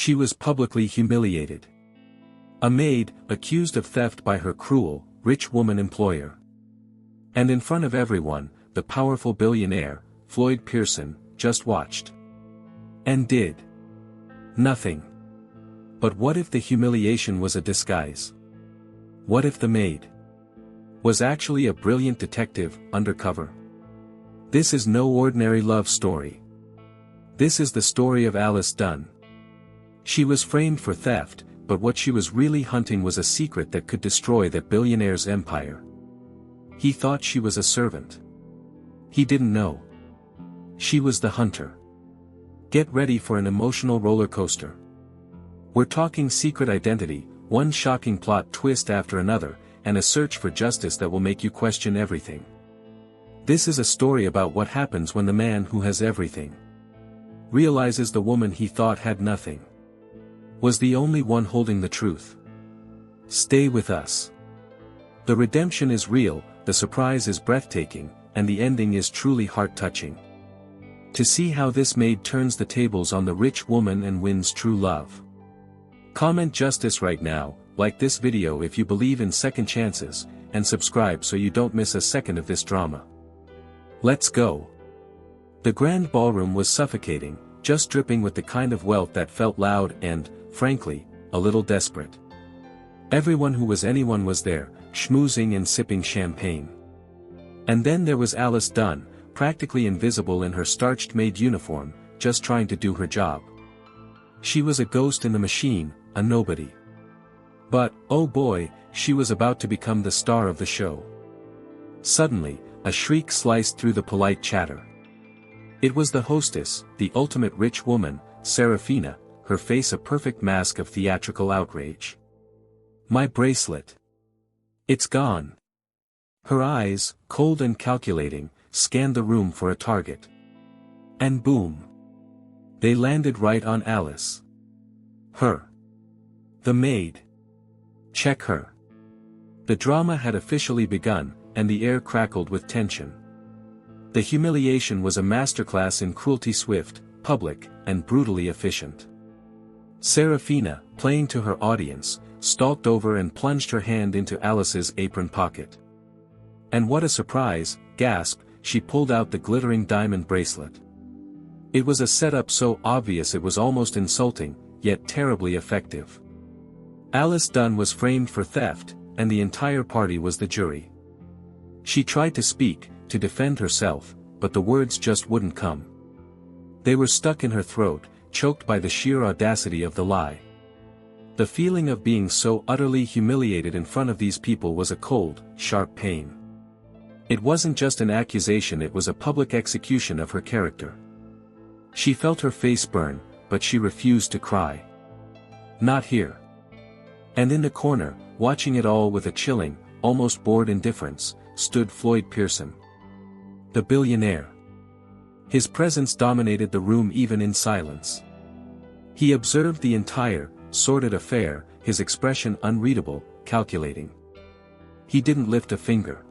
She was publicly humiliated. A maid, accused of theft by her cruel, rich woman employer. And in front of everyone, the powerful billionaire, Floyd Pearson, just watched. And did nothing. But what if the humiliation was a disguise? What if the maid was actually a brilliant detective, undercover? This is no ordinary love story. This is the story of Alice Dunn. She was framed for theft, but what she was really hunting was a secret that could destroy that billionaire's empire. He thought she was a servant. He didn't know. She was the hunter. Get ready for an emotional roller coaster. We're talking secret identity, one shocking plot twist after another, and a search for justice that will make you question everything. This is a story about what happens when the man who has everything realizes the woman he thought had nothing was the only one holding the truth. Stay with us. The redemption is real, the surprise is breathtaking, and the ending is truly heart-touching. To see how this maid turns the tables on the rich woman and wins true love. Comment justice right now, like this video if you believe in second chances, and subscribe so you don't miss a second of this drama. Let's go. The grand ballroom was suffocating, just dripping with the kind of wealth that felt loud and, frankly, a little desperate. Everyone who was anyone was there, schmoozing and sipping champagne. And then there was Alice Dunn, practically invisible in her starched maid uniform, just trying to do her job. She was a ghost in the machine, a nobody. But, oh boy, she was about to become the star of the show. Suddenly, a shriek sliced through the polite chatter. It was the hostess, the ultimate rich woman, Serafina, her face a perfect mask of theatrical outrage. My bracelet. It's gone. Her eyes, cold and calculating, scanned the room for a target. And boom. They landed right on Alice. Her. The maid. Check her. The drama had officially begun, and the air crackled with tension. The humiliation was a masterclass in cruelty, swift, public, and brutally efficient. Serafina, playing to her audience, stalked over and plunged her hand into Alice's apron pocket. And what a surprise, gasp, she pulled out the glittering diamond bracelet. It was a setup so obvious it was almost insulting, yet terribly effective. Alice Dunn was framed for theft, and the entire party was the jury. She tried to speak, to defend herself, but the words just wouldn't come. They were stuck in her throat, choked by the sheer audacity of the lie. The feeling of being so utterly humiliated in front of these people was a cold, sharp pain. It wasn't just an accusation, it was a public execution of her character. She felt her face burn, but she refused to cry. Not here. And in the corner, watching it all with a chilling, almost bored indifference, stood Floyd Pearson. The billionaire. His presence dominated the room even in silence. He observed the entire, sordid affair, his expression unreadable, calculating. He didn't lift a finger.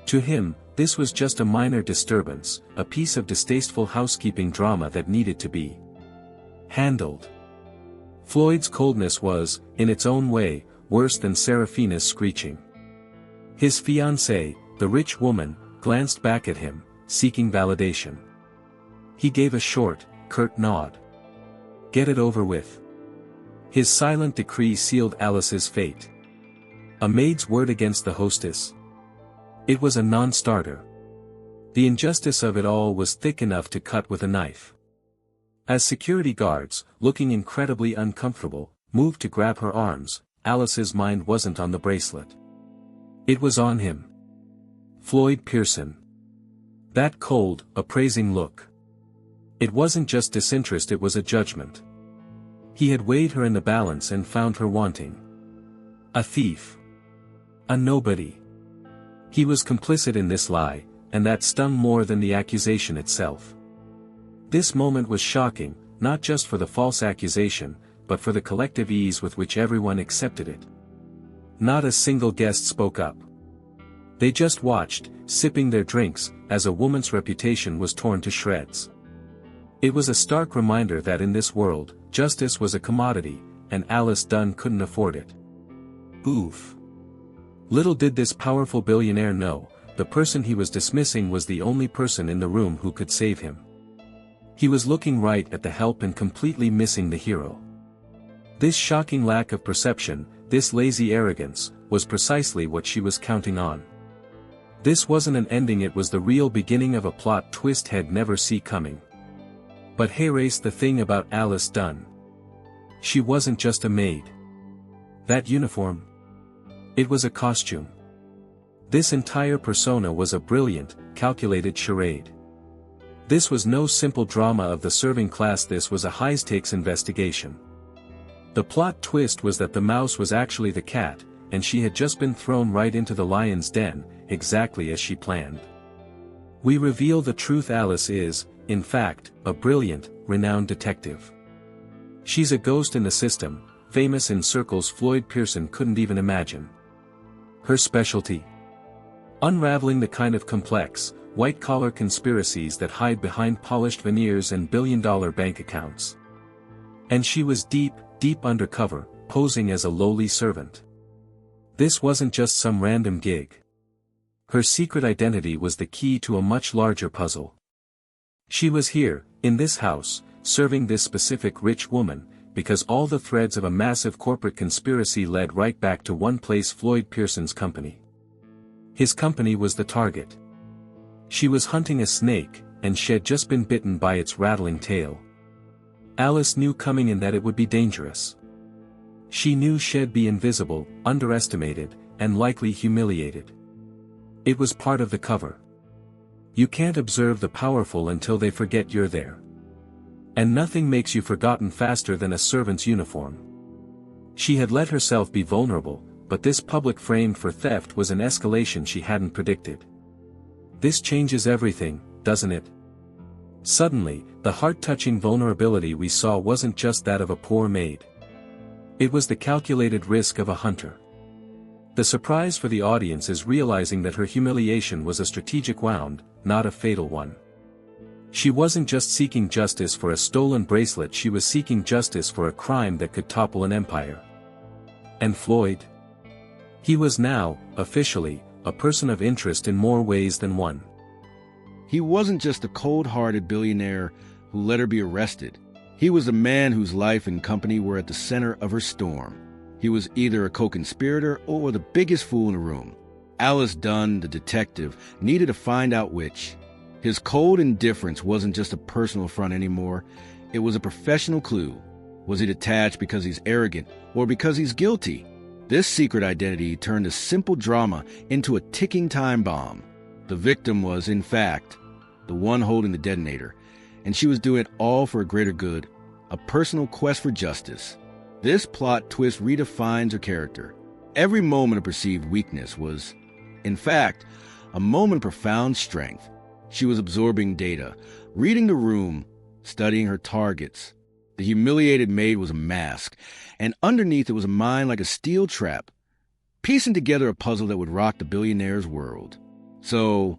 To him, this was just a minor disturbance, a piece of distasteful housekeeping drama that needed to be handled. Floyd's coldness was, in its own way, worse than Serafina's screeching. His fiancée, the rich woman, glanced back at him, seeking validation. He gave a short, curt nod. Get it over with. His silent decree sealed Alice's fate. A maid's word against the hostess. It was a non-starter. The injustice of it all was thick enough to cut with a knife. As security guards, looking incredibly uncomfortable, moved to grab her arms, Alice's mind wasn't on the bracelet. It was on him. Floyd Pearson. That cold, appraising look. It wasn't just disinterest, it was a judgment. He had weighed her in the balance and found her wanting. A thief. A nobody. He was complicit in this lie, and that stung more than the accusation itself. This moment was shocking, not just for the false accusation, but for the collective ease with which everyone accepted it. Not a single guest spoke up. They just watched, sipping their drinks, as a woman's reputation was torn to shreds. It was a stark reminder that in this world, justice was a commodity, and Alice Dunn couldn't afford it. Oof. Little did this powerful billionaire know, the person he was dismissing was the only person in the room who could save him. He was looking right at the help and completely missing the hero. This shocking lack of perception, this lazy arrogance, was precisely what she was counting on. This wasn't an ending, it was the real beginning of a plot twist he'd never see coming. But here's the thing about Alice Dunn. She wasn't just a maid. That uniform? It was a costume. This entire persona was a brilliant, calculated charade. This was no simple drama of the serving class, this was a high-stakes investigation. The plot twist was that the mouse was actually the cat, and she had just been thrown right into the lion's den, exactly as she planned. We reveal the truth: Alice is, in fact, a brilliant, renowned detective. She's a ghost in the system, famous in circles Floyd Pearson couldn't even imagine. Her specialty? Unraveling the kind of complex, white-collar conspiracies that hide behind polished veneers and billion-dollar bank accounts. And she was deep undercover, posing as a lowly servant. This wasn't just some random gig. Her secret identity was the key to a much larger puzzle. She was here, in this house, serving this specific rich woman, because all the threads of a massive corporate conspiracy led right back to one place: Floyd Pearson's company. His company was the target. She was hunting a snake, and she had just been bitten by its rattling tail. Alice knew coming in that it would be dangerous. She knew she'd be invisible, underestimated, and likely humiliated. It was part of the cover. You can't observe the powerful until they forget you're there. And nothing makes you forgotten faster than a servant's uniform. She had let herself be vulnerable, but this public frame for theft was an escalation she hadn't predicted. This changes everything, doesn't it? Suddenly, the heart-touching vulnerability we saw wasn't just that of a poor maid. It was the calculated risk of a hunter. The surprise for the audience is realizing that her humiliation was a strategic wound, not a fatal one. She wasn't just seeking justice for a stolen bracelet, she was seeking justice for a crime that could topple an empire. And Floyd? He was now, officially, a person of interest in more ways than one. He wasn't just a cold-hearted billionaire who let her be arrested. He was a man whose life and company were at the center of her storm. He was either a co-conspirator or the biggest fool in the room. Alice Dunn, the detective, needed to find out which. His cold indifference wasn't just a personal affront anymore. It was a professional clue. Was he detached because he's arrogant or because he's guilty? This secret identity turned a simple drama into a ticking time bomb. The victim was, in fact, the one holding the detonator, and she was doing it all for a greater good, a personal quest for justice. This plot twist redefines her character. Every moment of perceived weakness was, in fact, a moment of profound strength. She was absorbing data, reading the room, studying her targets. The humiliated maid was a mask, and underneath it was a mind like a steel trap, piecing together a puzzle that would rock the billionaire's world. So,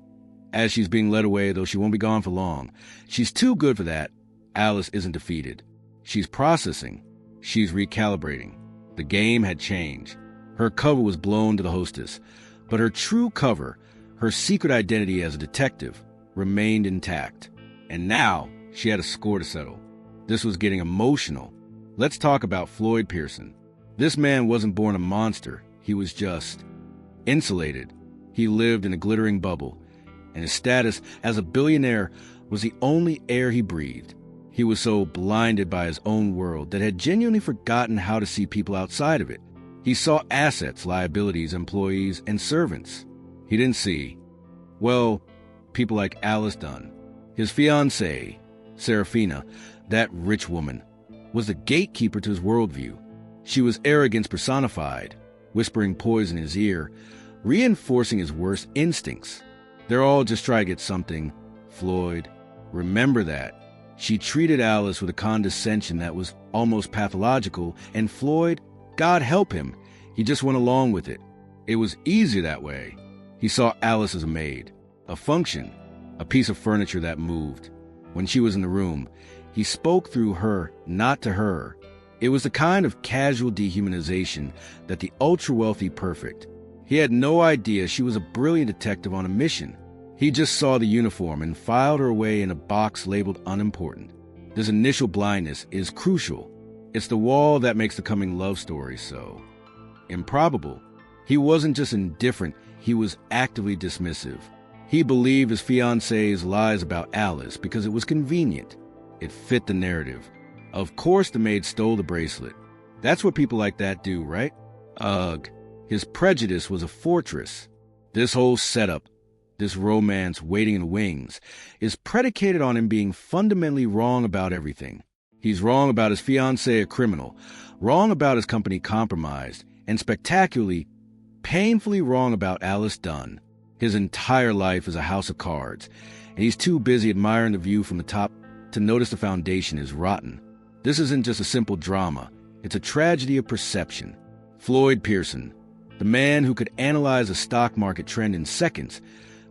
as she's being led away, though she won't be gone for long, she's too good for that. Alice isn't defeated. She's processing. She's recalibrating. The game had changed. Her cover was blown to the hostess, but her true cover, her secret identity as a detective, remained intact. And now, she had a score to settle. This was getting emotional. Let's talk about Floyd Pearson. This man wasn't born a monster. He was just insulated. He lived in a glittering bubble, and his status as a billionaire was the only air he breathed. He was so blinded by his own world that had genuinely forgotten how to see people outside of it. He saw assets, liabilities, employees, and servants. He didn't see, well, people like Alice Dunn. His fiancée, Serafina, that rich woman, was the gatekeeper to his worldview. She was arrogance personified, whispering poison in his ear, reinforcing his worst instincts. They're all just trying to get something. Floyd, remember that. She treated Alice with a condescension that was almost pathological, and Floyd, God help him, he just went along with it. It was easier that way. He saw Alice as a maid, a function, a piece of furniture that moved. When she was in the room, He spoke through her, not to her. It was the kind of casual dehumanization that the ultra-wealthy perfect. He had no idea she was a brilliant detective on a mission. He just saw the uniform and filed her away in a box labeled unimportant. This initial blindness is crucial. It's the wall that makes the coming love story so improbable. He wasn't just indifferent, he was actively dismissive. He believed his fiancée's lies about Alice because it was convenient. It fit the narrative. Of course the maid stole the bracelet. That's what people like that do, right? Ugh. His prejudice was a fortress. This whole setup, this romance waiting in the wings, is predicated on him being fundamentally wrong about everything. He's wrong about his fiancée a criminal, wrong about his company compromised, and spectacularly, painfully wrong about Alice Dunn. His entire life is a house of cards, and he's too busy admiring the view from the top to notice the foundation is rotten. This isn't just a simple drama, it's a tragedy of perception. Floyd Pearson, the man who could analyze a stock market trend in seconds,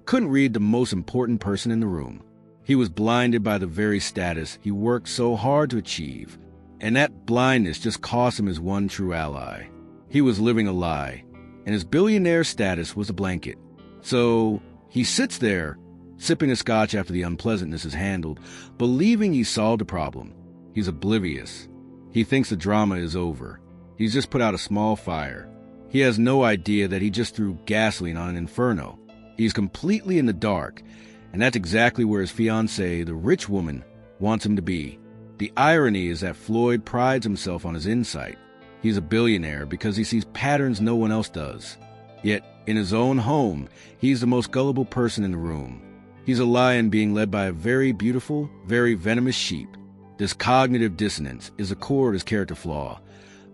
couldn't read the most important person in the room. He was blinded by the very status he worked so hard to achieve, and that blindness just cost him his one true ally. He was living a lie, and his billionaire status was a blanket. So he sits there, sipping a scotch after the unpleasantness is handled, believing he solved the problem. He's oblivious. He thinks the drama is over. He's just put out a small fire. He has no idea that he just threw gasoline on an inferno. He's completely in the dark, and that's exactly where his fiancée, the rich woman, wants him to be. The irony is that Floyd prides himself on his insight. He's a billionaire because he sees patterns no one else does. Yet, in his own home, he's the most gullible person in the room. He's a lion being led by a very beautiful, very venomous sheep. This cognitive dissonance is the core of his character flaw,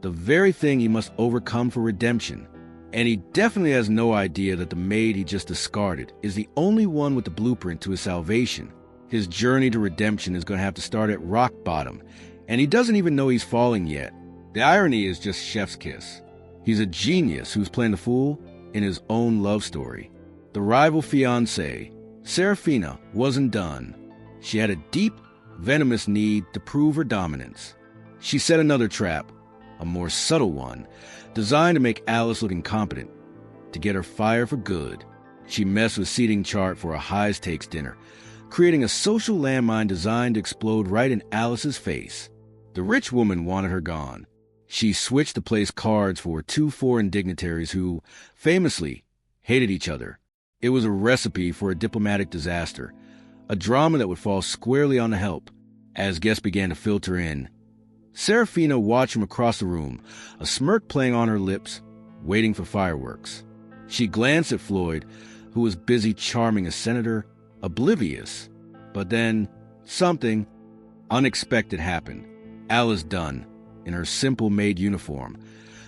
the very thing he must overcome for redemption. And he definitely has no idea that the maid he just discarded is the only one with the blueprint to his salvation. His journey to redemption is going to have to start at rock bottom, and he doesn't even know he's falling yet. The irony is just chef's kiss. He's a genius who's playing the fool in his own love story. The rival fiancée, Serafina, wasn't done. She had a deep, venomous need to prove her dominance. She set another trap, a more subtle one, designed to make Alice look incompetent, to get her fired for good. She messed with seating chart for a high-stakes dinner, creating a social landmine designed to explode right in Alice's face. The rich woman wanted her gone. She switched to place cards for two foreign dignitaries who, famously, hated each other. It was a recipe for a diplomatic disaster, a drama that would fall squarely on the help. As guests began to filter in, Serafina watched from across the room, a smirk playing on her lips, waiting for fireworks. She glanced at Floyd, who was busy charming a senator, oblivious. But then, something unexpected happened. Alice Dunn, in her simple maid uniform,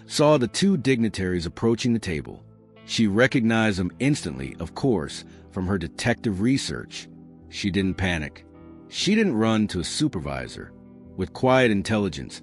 saw the two dignitaries approaching the table. She recognized them instantly, of course, from her detective research. She didn't panic. She didn't run to a supervisor. With quiet intelligence,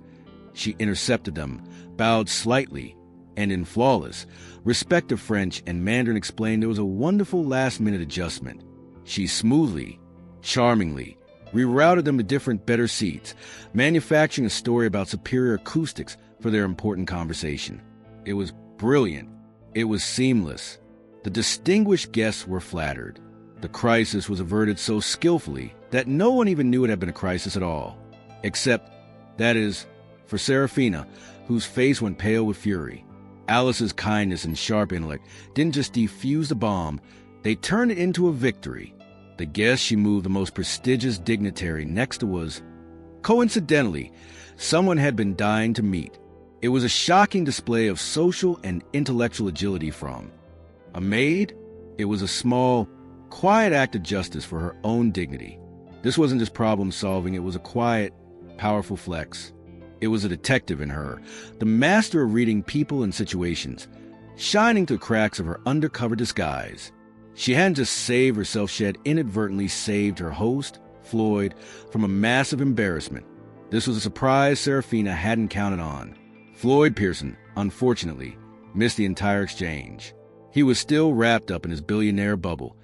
she intercepted them, bowed slightly, and in flawless, respective French and Mandarin explained there was a wonderful last-minute adjustment. She smoothly, charmingly, rerouted them to different, better seats, manufacturing a story about superior acoustics for their important conversation. It was brilliant. It was seamless. The distinguished guests were flattered. The crisis was averted so skillfully that no one even knew it had been a crisis at all. Except, that is, for Serafina, whose face went pale with fury. Alice's kindness and sharp intellect didn't just defuse the bomb, they turned it into a victory. The guest she moved the most prestigious dignitary next to was, coincidentally, someone had been dying to meet. It was a shocking display of social and intellectual agility from a maid. It was a small, quiet act of justice for her own dignity. This wasn't just problem solving, it was a quiet, powerful flex. It was a detective in her, the master of reading people and situations, shining through cracks of her undercover disguise. She hadn't just saved herself, she had inadvertently saved her host, Floyd, from a massive embarrassment. This was a surprise Serafina hadn't counted on. Floyd Pearson, unfortunately, missed the entire exchange. He was still wrapped up in his billionaire bubble,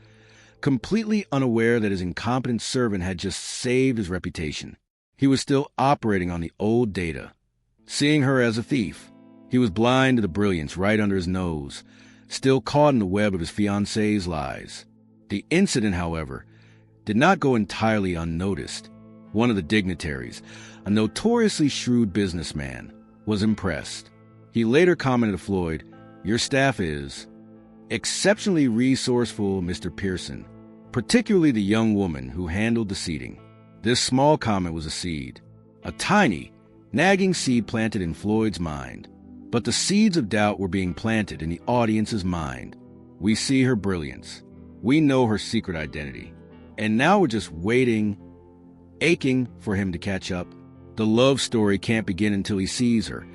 completely unaware that his incompetent servant had just saved his reputation. He was still operating on the old data, seeing her as a thief. He was blind to the brilliance right under his nose, still caught in the web of his fiancée's lies. The incident, however, did not go entirely unnoticed. One of the dignitaries, a notoriously shrewd businessman, was impressed. He later commented to Floyd, "Your staff is exceptionally resourceful, Mr. Pearson, particularly the young woman who handled the seating." This small comment was a seed, a tiny, nagging seed planted in Floyd's mind. But the seeds of doubt were being planted in the audience's mind. We see her brilliance. We know her secret identity. And now we're just waiting, aching for him to catch up. The love story can't begin until he sees her.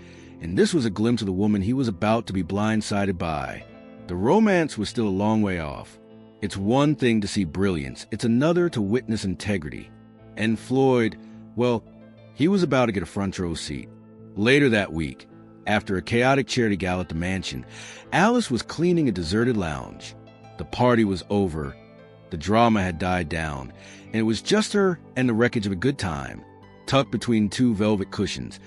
And this was a glimpse of the woman he was about to be blindsided by. The romance was still a long way off. It's one thing to see brilliance. It's another to witness integrity. And Floyd, well, he was about to get a front row seat. Later that week, after a chaotic charity gala at the mansion, Alice was cleaning a deserted lounge. The party was over. The drama had died down, and it was just her and the wreckage of a good time. Tucked between two velvet cushions,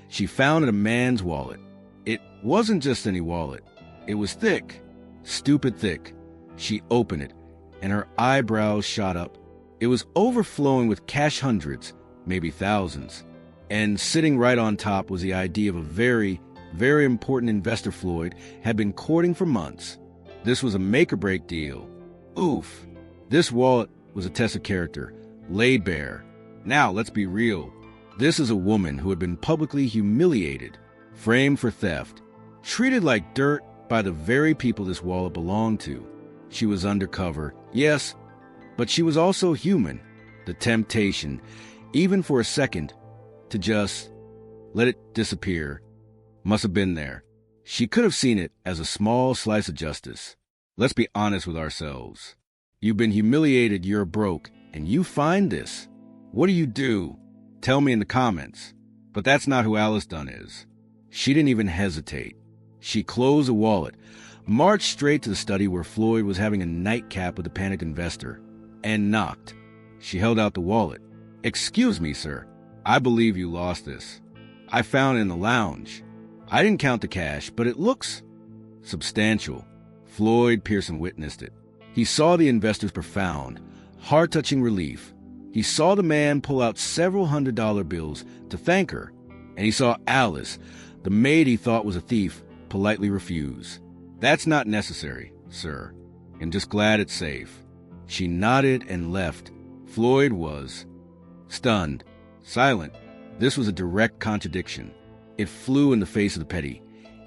she found a man's wallet. It wasn't just any wallet. It was thick, stupid thick. She opened it, and her eyebrows shot up. It was overflowing with cash, hundreds, maybe thousands. And sitting right on top was the idea of a very, very important investor Floyd had been courting for months. This was a make-or-break deal. Oof. This wallet was a test of character, laid bare. Now, let's be real. This is a woman who had been publicly humiliated, framed for theft, treated like dirt by the very people this wallet belonged to. She was undercover, yes, but she was also human. The temptation, even for a second, to just let it disappear, must have been there. She could have seen it as a small slice of justice. Let's be honest with ourselves. You've been humiliated, you're broke, and you find this. What do? Tell me in the comments. But that's not who Alice Dunn is. She didn't even hesitate. She closed the wallet, marched straight to the study where Floyd was having a nightcap with a panicked investor, and knocked. She held out the wallet. "Excuse me, sir. I believe you lost this. I found it in the lounge. I didn't count the cash, but it looks substantial." Floyd Pearson witnessed it. He saw the investor's profound, heart-touching relief. He saw the man pull out several $100 bills to thank her. And he saw Alice, the maid he thought was a thief, politely refuse. "That's not necessary, sir. I'm just glad it's safe." She nodded and left. Floyd was stunned, silent. This was a direct contradiction. It flew in the face of the petty,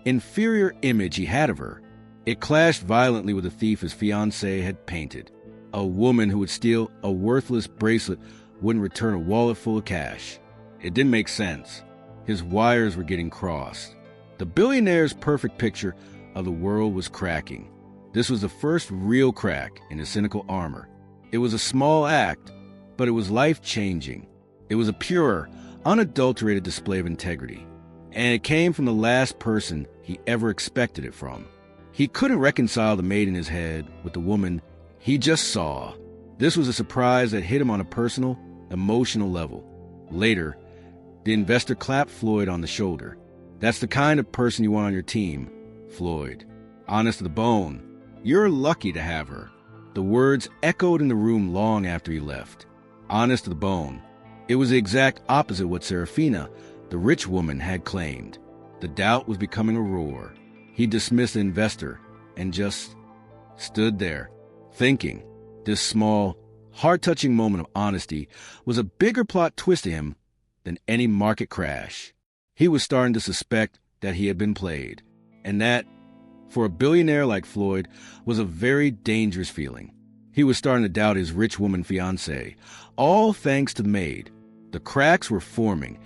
inferior image he had of her. It clashed violently with the thief his fiancée had painted. A woman who would steal a worthless bracelet wouldn't return a wallet full of cash. It didn't make sense. His wires were getting crossed. The billionaire's perfect picture of the world was cracking. This was the first real crack in his cynical armor. It was a small act, but it was life-changing. It was a pure, unadulterated display of integrity. And it came from the last person he ever expected it from. He couldn't reconcile the maid in his head with the woman he just saw. This was a surprise that hit him on a personal, emotional level. Later, the investor clapped Floyd on the shoulder. "That's the kind of person you want on your team, Floyd. Honest to the bone. You're lucky to have her." The words echoed in the room long after he left. Honest to the bone. It was the exact opposite of what Serafina, the rich woman, had claimed. The doubt was becoming a roar. He dismissed the investor and just stood there, thinking. This small, heart-touching moment of honesty was a bigger plot twist to him than any market crash. He was starting to suspect that he had been played, and that, for a billionaire like Floyd, was a very dangerous feeling. He was starting to doubt his rich woman fiancée, all thanks to the maid. The cracks were forming,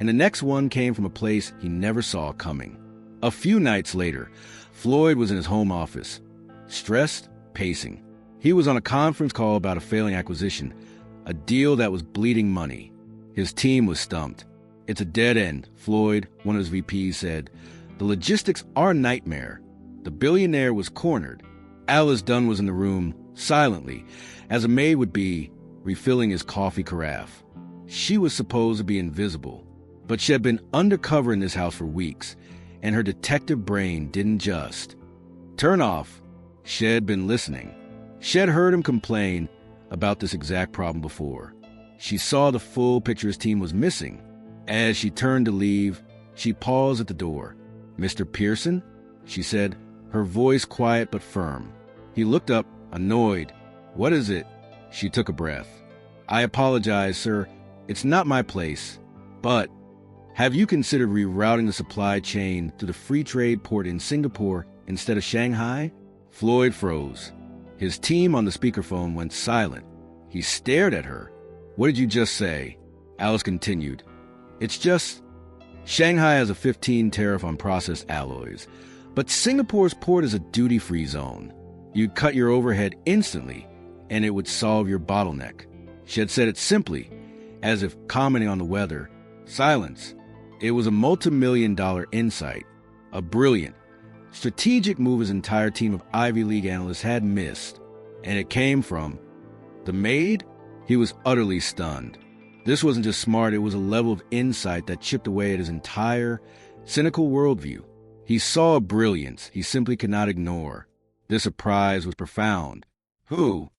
and the next one came from a place he never saw coming. A few nights later, Floyd was in his home office, stressed, pacing. He was on a conference call about a failing acquisition, a deal that was bleeding money. His team was stumped. "It's a dead end," Floyd, one of his VPs, said. "The logistics are a nightmare." The billionaire was cornered. Alice Dunn was in the room, silently, as a maid would be, refilling his coffee carafe. She was supposed to be invisible, but she had been undercover in this house for weeks, and her detective brain didn't just turn off. She had been listening. She had heard him complain about this exact problem before. She saw the full picture his team was missing. As she turned to leave, she paused at the door. "Mr. Pearson?" she said, her voice quiet but firm. He looked up, annoyed. "What is it?" She took a breath. "I apologize, sir. It's not my place. But have you considered rerouting the supply chain to the free trade port in Singapore instead of Shanghai?" Floyd froze. His team on the speakerphone went silent. He stared at her. "What did you just say?" Alice continued. "It's just Shanghai has a 15 tariff on processed alloys, but Singapore's port is a duty-free zone. You'd cut your overhead instantly, and it would solve your bottleneck." She had said it simply, as if commenting on the weather. Silence. It was a multi-million-dollar insight, a brilliant, strategic move his entire team of Ivy League analysts had missed, and it came from the maid. He was utterly stunned. This wasn't just smart, it was a level of insight that chipped away at his entire cynical worldview. He saw a brilliance he simply could not ignore. This surprise was profound. Who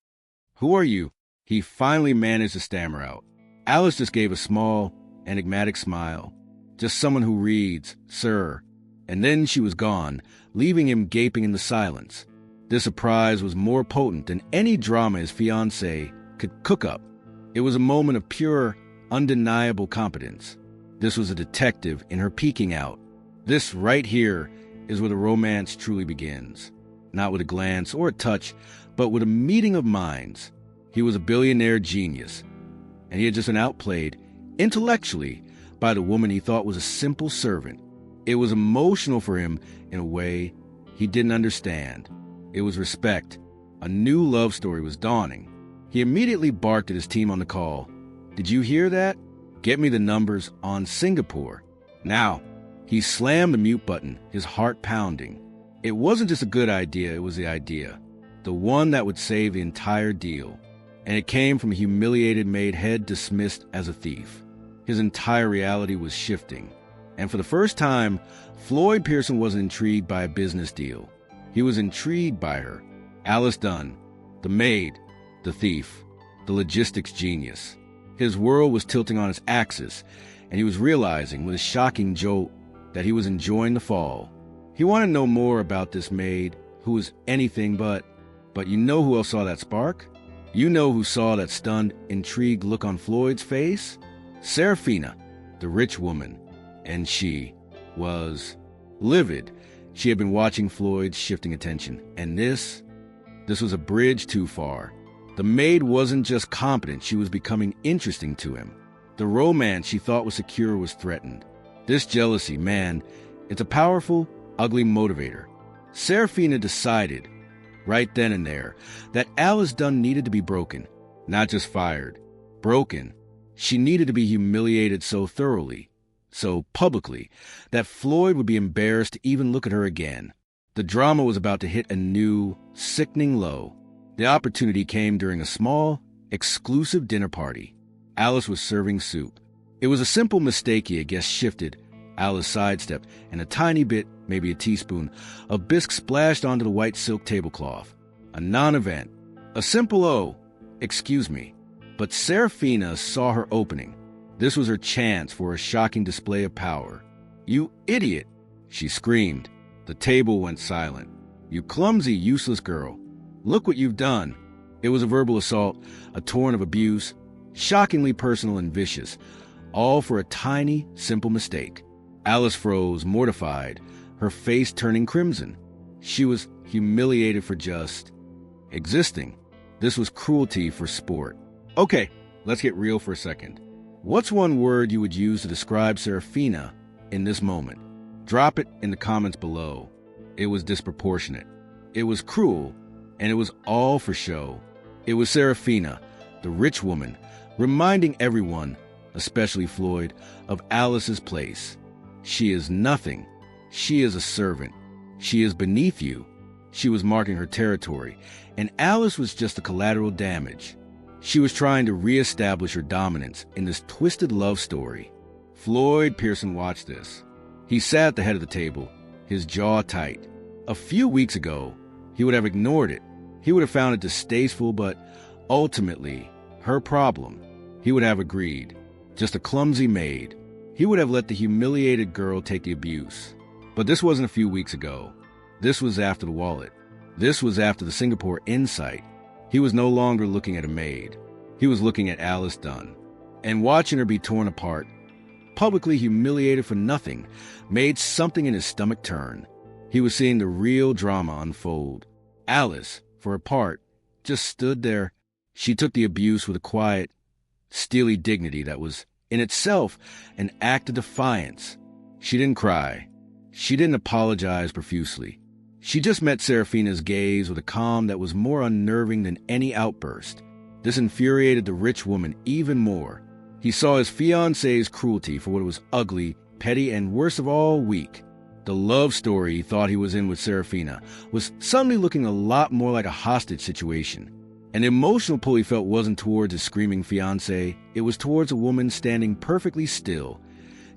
are you?" he finally managed to stammer out. Alice just gave a small, enigmatic smile. "Just someone who reads, sir." And then she was gone, leaving him gaping in the silence. This surprise was more potent than any drama his fiancée could cook up. It was a moment of pure, undeniable competence. This was a detective in her peeking out. This right here is where the romance truly begins. Not with a glance or a touch, but with a meeting of minds. He was a billionaire genius, and he had just been outplayed, intellectually, by the woman he thought was a simple servant. It was emotional for him in a way he didn't understand. It was respect. A new love story was dawning. He immediately barked at his team on the call. "Did you hear that? Get me the numbers on Singapore. Now." He slammed the mute button, his heart pounding. It wasn't just a good idea, it was the idea. The one that would save the entire deal. And it came from a humiliated maid head dismissed as a thief. His entire reality was shifting. And for the first time, Floyd Pearson wasn't intrigued by a business deal. He was intrigued by her. Alice Dunn, the maid, the thief, the logistics genius. His world was tilting on its axis, and he was realizing with a shocking jolt that he was enjoying the fall. He wanted to know more about this maid, who was anything but you know who else saw that spark? You know who saw that stunned, intrigued look on Floyd's face? Serafina, the rich woman. And she was livid. She had been watching Floyd's shifting attention, and this was a bridge too far. The maid wasn't just competent, she was becoming interesting to him. The romance she thought was secure was threatened. This jealousy, man, it's a powerful, ugly motivator. Serafina decided, right then and there, that Alice Dunn needed to be broken, not just fired. Broken. She needed to be humiliated so thoroughly, so publicly, that Floyd would be embarrassed to even look at her again. The drama was about to hit a new, sickening low. The opportunity came during a small, exclusive dinner party. Alice was serving soup. It was a simple mistake he had guessed shifted. Alice sidestepped, and a tiny bit, maybe a teaspoon, of bisque splashed onto the white silk tablecloth. A non-event. A simple excuse me. But Serafina saw her opening. This was her chance for a shocking display of power. "You idiot!" she screamed. The table went silent. "You clumsy, useless girl. Look what you've done." It was a verbal assault, a torrent of abuse, shockingly personal and vicious, all for a tiny, simple mistake. Alice froze, mortified, her face turning crimson. She was humiliated for just existing. This was cruelty for sport. Okay, let's get real for a second. What's one word you would use to describe Serafina in this moment? Drop it in the comments below. It was disproportionate. It was cruel, and it was all for show. It was Serafina, the rich woman, reminding everyone, especially Floyd, of Alice's place. She is nothing. She is a servant. She is beneath you. She was marking her territory, and Alice was just the collateral damage. She was trying to reestablish her dominance in this twisted love story. Floyd Pearson watched this. He sat at the head of the table, his jaw tight. A few weeks ago, he would have ignored it. He would have found it distasteful, but ultimately, her problem. He would have agreed. Just a clumsy maid. He would have let the humiliated girl take the abuse. But this wasn't a few weeks ago. This was after the wallet. This was after the Singapore insight. He was no longer looking at a maid. He was looking at Alice Dunn. And watching her be torn apart, publicly humiliated for nothing, made something in his stomach turn. He was seeing the real drama unfold. Alice, for her part, just stood there. She took the abuse with a quiet, steely dignity that was, in itself, an act of defiance. She didn't cry. She didn't apologize profusely. She just met Serafina's gaze with a calm that was more unnerving than any outburst. This infuriated the rich woman even more. He saw his fiancée's cruelty for what was ugly, petty, and worst of all, weak. The love story he thought he was in with Serafina was suddenly looking a lot more like a hostage situation. And the emotional pull he felt wasn't towards his screaming fiancée, it was towards a woman standing perfectly still,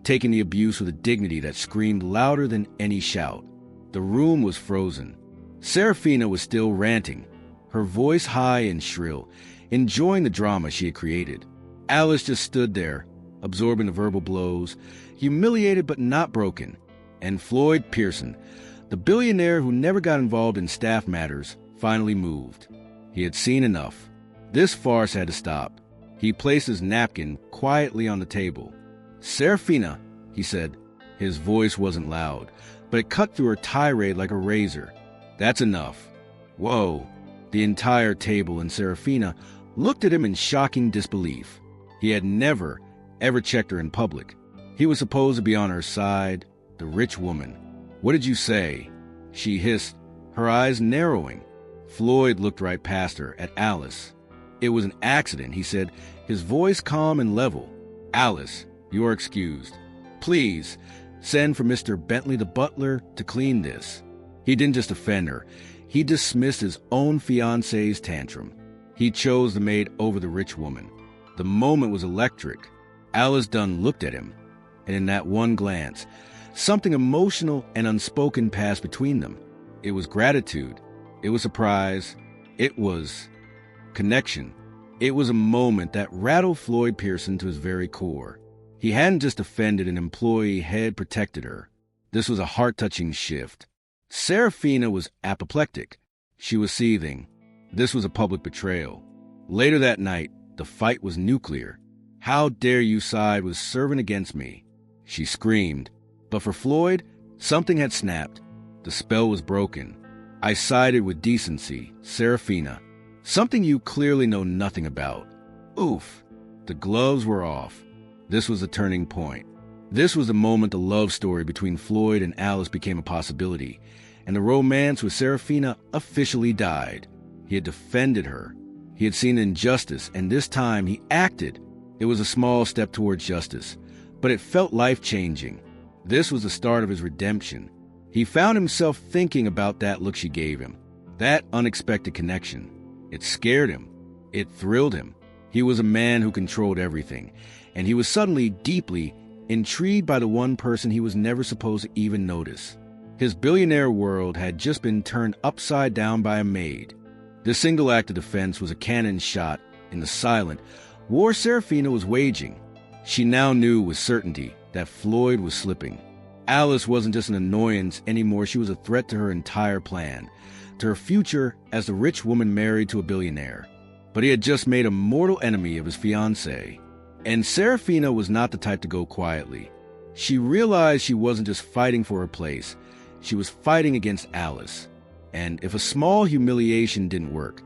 taking the abuse with a dignity that screamed louder than any shout. The room was frozen. Serafina was still ranting, her voice high and shrill, enjoying the drama she had created. Alice just stood there, absorbing the verbal blows, humiliated but not broken. And Floyd Pearson, the billionaire who never got involved in staff matters, finally moved. He had seen enough. This farce had to stop. He placed his napkin quietly on the table. "Serafina," he said. His voice wasn't loud, but it cut through her tirade like a razor. "That's enough." Whoa. The entire table and Serafina looked at him in shocking disbelief. He had never, ever checked her in public. He was supposed to be on her side, the rich woman. "What did you say?" she hissed, her eyes narrowing. Floyd looked right past her, at Alice. "It was an accident," he said, his voice calm and level. "Alice, you are excused. Please, send for Mr. Bentley the butler to clean this." He didn't just offend her. He dismissed his own fiancée's tantrum. He chose the maid over the rich woman. The moment was electric. Alice Dunn looked at him, and in that one glance, something emotional and unspoken passed between them. It was gratitude. It was surprise. It was connection. It was a moment that rattled Floyd Pearson to his very core. He hadn't just offended an employee, had protected her. This was a heart-touching shift. Serafina was apoplectic. She was seething. This was a public betrayal. Later that night, the fight was nuclear. "How dare you side with servant against me?" she screamed. But for Floyd, something had snapped. The spell was broken. "I sided with decency, Serafina. Something you clearly know nothing about." Oof. The gloves were off. This was the turning point. This was the moment the love story between Floyd and Alice became a possibility, and the romance with Serafina officially died. He had defended her. He had seen injustice, and this time he acted. It was a small step towards justice, but it felt life-changing. This was the start of his redemption. He found himself thinking about that look she gave him, that unexpected connection. It scared him. It thrilled him. He was a man who controlled everything, and he was suddenly deeply intrigued by the one person he was never supposed to even notice. His billionaire world had just been turned upside down by a maid. This single act of defense was a cannon shot in the silent war Serafina was waging. She now knew with certainty that Floyd was slipping. Alice wasn't just an annoyance anymore, she was a threat to her entire plan, to her future as the rich woman married to a billionaire. But he had just made a mortal enemy of his fiancée. And Serafina was not the type to go quietly. She realized she wasn't just fighting for her place, she was fighting against Alice. And if a small humiliation didn't work,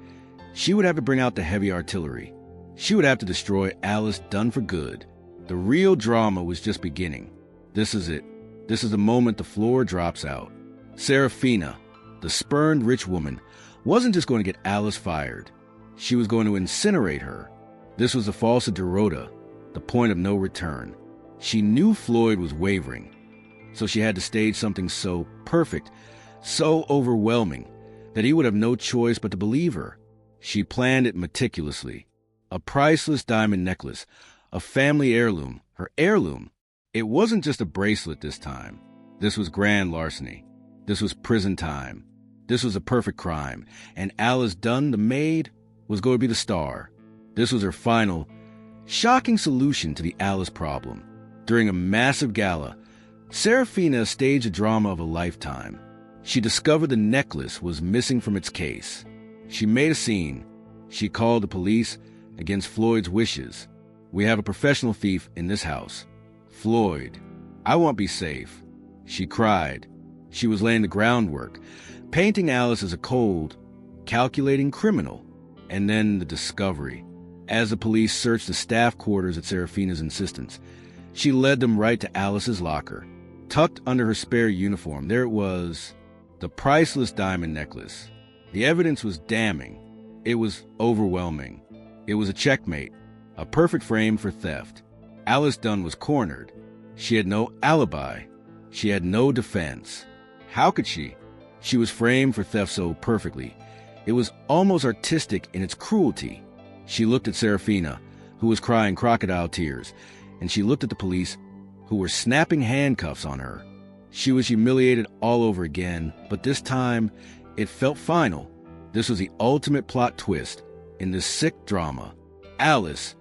she would have to bring out the heavy artillery. She would have to destroy Alice Dunn for good. The real drama was just beginning. This is it. This is the moment the floor drops out. Serafina, the spurned rich woman, wasn't just going to get Alice fired. She was going to incinerate her. This was the falsa Dorota, the point of no return. She knew Floyd was wavering, so she had to stage something so perfect, so overwhelming, that he would have no choice but to believe her. She planned it meticulously. A priceless diamond necklace, a family heirloom, her heirloom. It wasn't just a bracelet this time. This was grand larceny. This was prison time. This was a perfect crime. And Alice Dunn, the maid, was going to be the star. This was her final, shocking solution to the Alice problem. During a massive gala, Serafina staged a drama of a lifetime. She discovered the necklace was missing from its case. She made a scene. She called the police against Floyd's wishes. We have a professional thief in this house. Floyd, I won't be safe. She cried. She was laying the groundwork, painting Alice as a cold, calculating criminal. And then the discovery. As the police searched the staff quarters at Serafina's insistence, she led them right to Alice's locker. Tucked under her spare uniform, there it was, the priceless diamond necklace. The evidence was damning. It was overwhelming. It was a checkmate, a perfect frame for theft. Alice Dunn was cornered. She had no alibi. She had no defense. How could she? She was framed for theft so perfectly. It was almost artistic in its cruelty. She looked at Serafina, who was crying crocodile tears, and she looked at the police, who were snapping handcuffs on her. She was humiliated all over again, but this time, it felt final. This was the ultimate plot twist in this sick drama. Alice,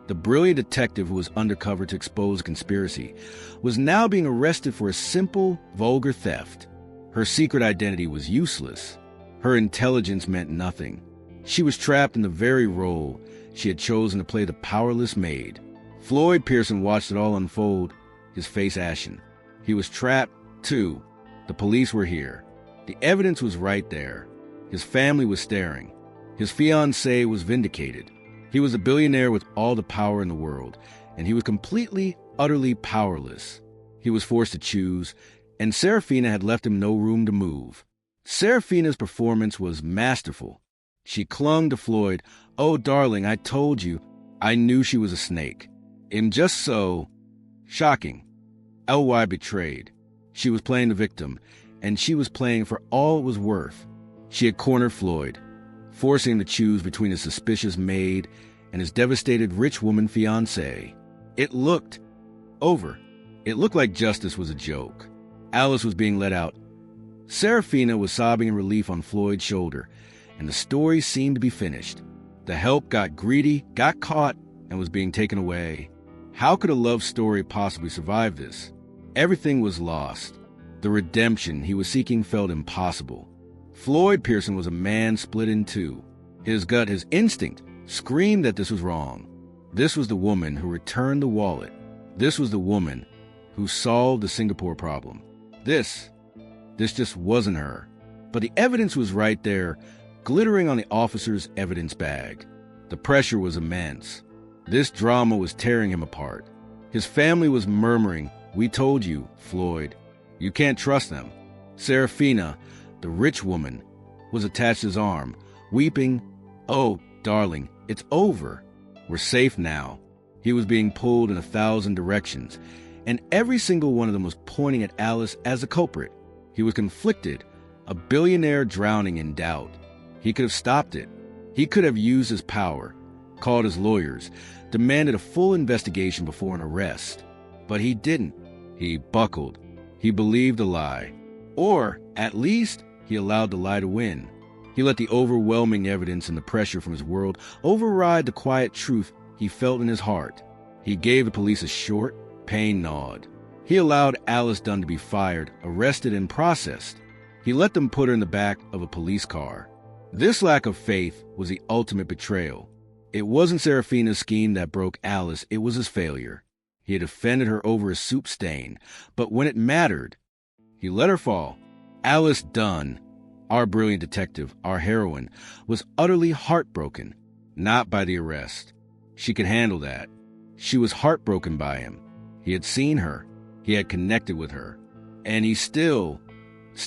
the brilliant detective who was undercover to expose a conspiracy, was now being arrested for a simple, vulgar theft. Her secret identity was useless. Her intelligence meant nothing. She was trapped in the very role she had chosen to play, the powerless maid. Floyd Pearson watched it all unfold, his face ashen. He was trapped, too. The police were here. The evidence was right there. His family was staring. His fiancée was vindicated. He was a billionaire with all the power in the world, and he was completely, utterly powerless. He was forced to choose, and Serafina had left him no room to move. Serafina's performance was masterful. She clung to Floyd. "Oh, darling, I told you. I knew she was a snake." And just so, shocking. LY betrayed. She was playing the victim, and she was playing for all it was worth. She had cornered Floyd, forcing him to choose between his suspicious maid and his devastated rich woman fiancée. It looked over. It looked like justice was a joke. Alice was being let out. Serafina was sobbing in relief on Floyd's shoulder, and the story seemed to be finished. The help got greedy, got caught, and was being taken away. How could a love story possibly survive this? Everything was lost. The redemption he was seeking felt impossible. Floyd Pearson was a man split in two. His gut, his instinct, screamed that this was wrong. This was the woman who returned the wallet. This was the woman who solved the Singapore problem. This just wasn't her. But the evidence was right there, glittering on the officer's evidence bag. The pressure was immense. This drama was tearing him apart. His family was murmuring, "We told you, Floyd. You can't trust them." Serafina, the rich woman, was attached to his arm, weeping, "Oh, darling, it's over. We're safe now." He was being pulled in 1,000 directions, and every single one of them was pointing at Alice as the culprit. He was conflicted, a billionaire drowning in doubt. He could have stopped it. He could have used his power, called his lawyers, demanded a full investigation before an arrest. But he didn't. He buckled. He believed the lie. Or, at least, he allowed the lie to win. He let the overwhelming evidence and the pressure from his world override the quiet truth he felt in his heart. He gave the police a short, pained nod. He allowed Alice Dunn to be fired, arrested, and processed. He let them put her in the back of a police car. This lack of faith was the ultimate betrayal. It wasn't Serafina's scheme that broke Alice, it was his failure. He had offended her over a soup stain, but when it mattered, he let her fall. Alice Dunn, our brilliant detective, our heroine, was utterly heartbroken, not by the arrest. She could handle that. She was heartbroken by him. He had seen her. He had connected with her. And he still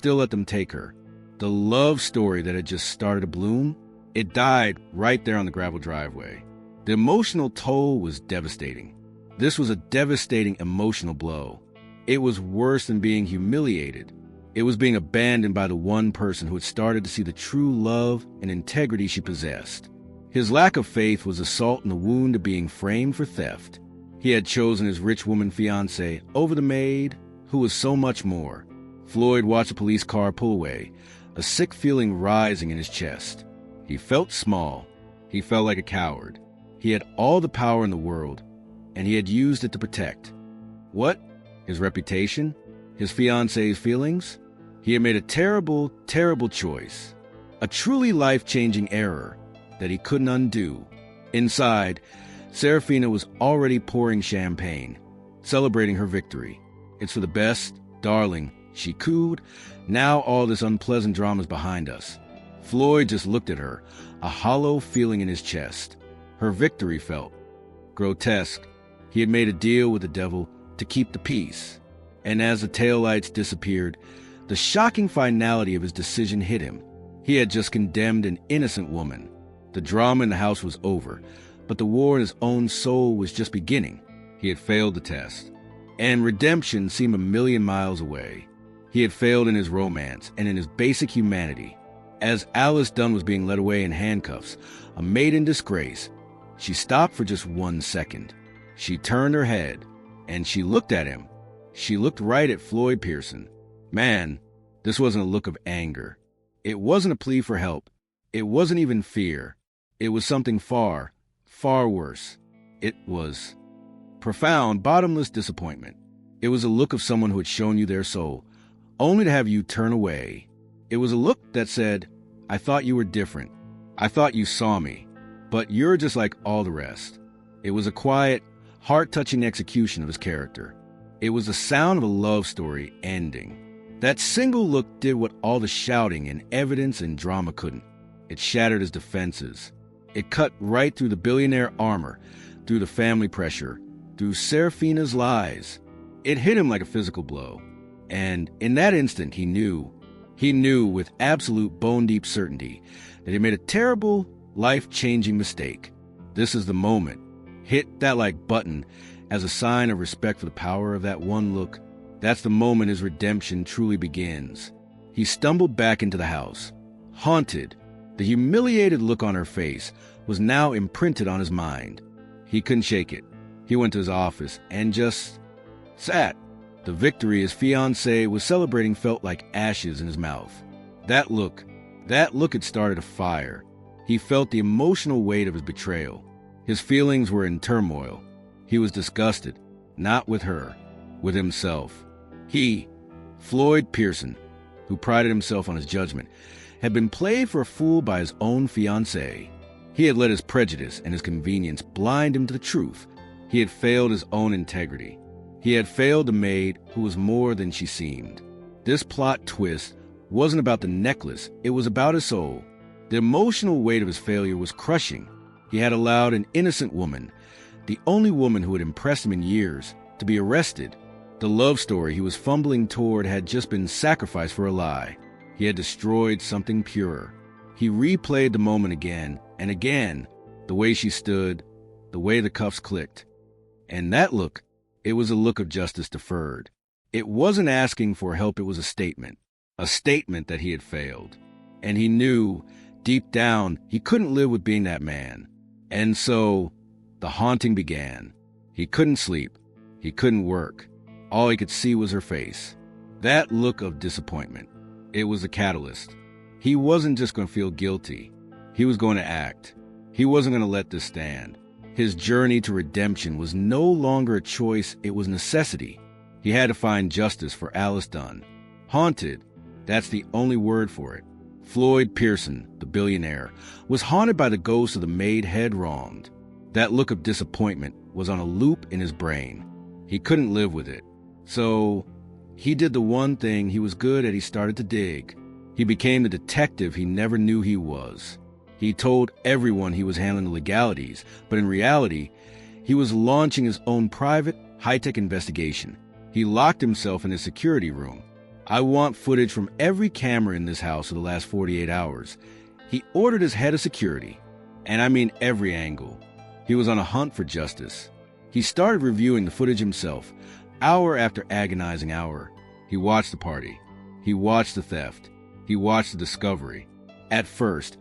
let them take her. The love story that had just started to bloom, it died right there on the gravel driveway. The emotional toll was devastating. This was a devastating emotional blow. It was worse than being humiliated. It was being abandoned by the one person who had started to see the true love and integrity she possessed. His lack of faith was a salt in the wound of being framed for theft. He had chosen his rich woman fiancée over the maid, who was so much more. Floyd watched a police car pull away, a sick feeling rising in his chest. He felt small. He felt like a coward. He had all the power in the world, and he had used it to protect. What? His reputation? His fiancée's feelings? He had made a terrible, terrible choice. A truly life-changing error that he couldn't undo. Inside, Serafina was already pouring champagne, celebrating her victory. "It's for the best, darling," she cooed. "Now all this unpleasant drama's behind us." Floyd just looked at her, a hollow feeling in his chest. Her victory felt grotesque. He had made a deal with the devil to keep the peace. And as the taillights disappeared, the shocking finality of his decision hit him. He had just condemned an innocent woman. The drama in the house was over, but the war in his own soul was just beginning. He had failed the test, and redemption seemed a million miles away. He had failed in his romance and in his basic humanity. As Alice Dunn was being led away in handcuffs, a maid in disgrace, she stopped for just 1 second. She turned her head, and she looked at him. She looked right at Floyd Pearson. Man, this wasn't a look of anger. It wasn't a plea for help. It wasn't even fear. It was something far, far worse. It was profound, bottomless disappointment. It was a look of someone who had shown you their soul, only to have you turn away. It was a look that said, "I thought you were different. I thought you saw me, but you're just like all the rest." It was a quiet, heart-touching execution of his character. It was the sound of a love story ending. That single look did what all the shouting and evidence and drama couldn't. It shattered his defenses. It cut right through the billionaire armor, through the family pressure, through Serafina's lies. It hit him like a physical blow. And in that instant, he knew with absolute bone-deep certainty that he made a terrible, life-changing mistake. This is the moment. Hit that like button as a sign of respect for the power of that one look. That's the moment his redemption truly begins. He stumbled back into the house, haunted. The humiliated look on her face was now imprinted on his mind. He couldn't shake it. He went to his office and just sat. The victory his fiancée was celebrating felt like ashes in his mouth. That look had started a fire. He felt the emotional weight of his betrayal. His feelings were in turmoil. He was disgusted, not with her, with himself. He, Floyd Pearson, who prided himself on his judgment, had been played for a fool by his own fiancée. He had let his prejudice and his convenience blind him to the truth. He had failed his own integrity. He had failed the maid who was more than she seemed. This plot twist wasn't about the necklace, it was about his soul. The emotional weight of his failure was crushing. He had allowed an innocent woman, the only woman who had impressed him in years, to be arrested. The love story he was fumbling toward had just been sacrificed for a lie. He had destroyed something pure. He replayed the moment again and again, the way she stood, the way the cuffs clicked. And that look, it was a look of justice deferred. It wasn't asking for help, it was a statement that he had failed. And he knew, deep down, he couldn't live with being that man. And so, the haunting began. He couldn't sleep. He couldn't work. All he could see was her face. That look of disappointment. It was a catalyst. He wasn't just going to feel guilty. He was going to act. He wasn't going to let this stand. His journey to redemption was no longer a choice, it was necessity. He had to find justice for Alice Dunn. Haunted, that's the only word for it. Floyd Pearson, the billionaire, was haunted by the ghost of the maid head wronged. That look of disappointment was on a loop in his brain. He couldn't live with it. So, he did the one thing he was good at. He started to dig. He became the detective he never knew he was. He told everyone he was handling the legalities, but in reality, he was launching his own private, high-tech investigation. He locked himself in his security room. "I want footage from every camera in this house for the last 48 hours. He ordered his head of security. And I mean every angle. He was on a hunt for justice. He started reviewing the footage himself, hour after agonizing hour. He watched the party. He watched the theft. He watched the discovery. At first,